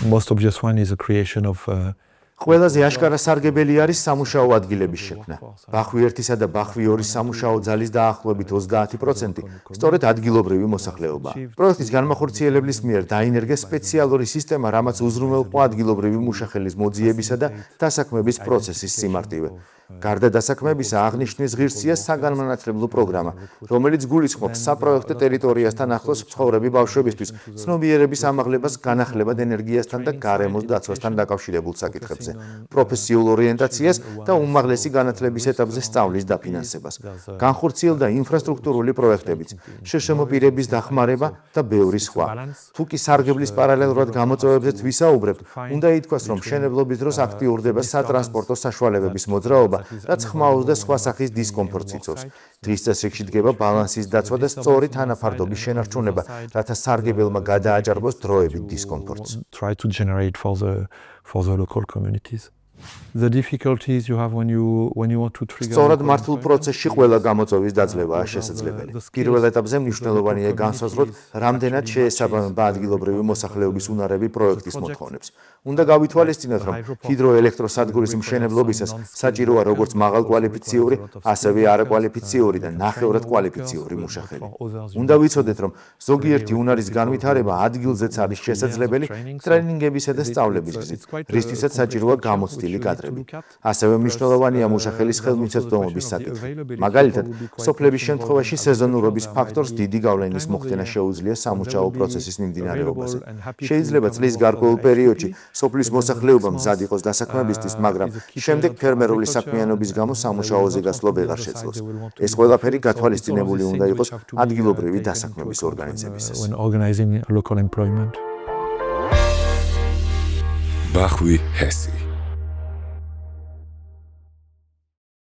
most obvious one is the creation of ყველაზე აშკარა სარგებელი არის სამუშაო ადგილების შექმნა. ბახვი 1-სა და ბახვი 2-ის სამუშაო ძალის დაახლოებით 30% სწორედ ადგილობრივი მოსახლეობაა. პროექტის განმახორციელებლის მიერ დაინერგეს სპეციალური სისტემა, რამაც უზრუნველყო ადგილობრივი მუშახელის მოძიებისა და დასაქმების პროცესის სიმარტივე. გარდა დასაქმებისა აღნიშნვის ღირსია საგანმანათლებლო პროგრამა, რომელიც გულისხმობს საპროექტო ტერიტორიასთან ახლოს მცხოვრები ბავშვებისთვის ცნობიერების ამაღლებას განახლებად ენერგიასთან და გარემოს დაცვასთან დაკავშირებულ საკითხებზე, პროფესიულ ორიენტაციას და უმაღლესი განათლების ეტაპზე სწავლის დაფინანსებას. განხორციელდა ინფრასტრუქტურული პროექტებიც, შეშმო პირების დახმარება და ბევრი სხვა. თუ კი სარგებლის პარალელურად გამოწვევებზეც ვისაუბრებთ, უნდა ითქვას, რომ მშენებლობის დროს აქტიურდება სატრანსპორტო საშუალებების მოძრაობა, რაც ხმაურს და სხვა სახის დისკომფორტს იწვევს. დღის წესრიგში დგება ბალანსის დაცვა და სწორი თანაფარდობის შენარჩუნება, რათა სარგებელმა გადააჭარბოს დროებით დისკომფორტს. Try to generate for the local communities. The difficulties you have when you want to trigger. სწორად მართულ პროცესში ყველა გამოწვევის დაძლევაა შესაძლებელი. პირველ ეტაპზე მნიშვნელოვანია განსაზღვროთ, რამდენად შეესაბამება ადგილობრივი მოსახლეობის უნარები პროექტის მოთხოვნებს. უნდა გავითვალისწინოთ, რომ ჰიდროელექტროსადგურის მშენებლობისას საჭიროა როგორც მაღალკვალიფიციური, ასევე არაკვალიფიციური და ნახევრად კვალიფიციური მუშახელი. უნდა ვიცოდეთ, რომ ზოგიერთი უნარის განვითარება ადგილზეც არის შესაძლებელი ტრენინგებისა და სწავლების გზით, რისთვისაც საჭიროა გამოცდილი კადრები. ასევე მნიშვნელოვანია მუშახელის ხელმისაწვდომობის საკითხი. მაგალითად, სოფლების შემთხვევაში სეზონურობის ფაქტორს დიდი გავლენის მოხდენა შეუძლია სამუშაო პროცესის მიმდინარეობაზე. შეიძლება წლის გარკვეულ პერიოდში სოფლის მოსახლეობა მზად იყოს დასაქმებისთვის, მაგრამ შემდეგ ფერმერული საქმიანობის გამო სამუშაოზე გასვლა ვეღარ შეძლოს. ეს ყველაფერი გათვალისწინებული უნდა იყოს ადგილობრივი დასაქმების ორგანიზებისას. Organizing local employment. Bachwi Hesi.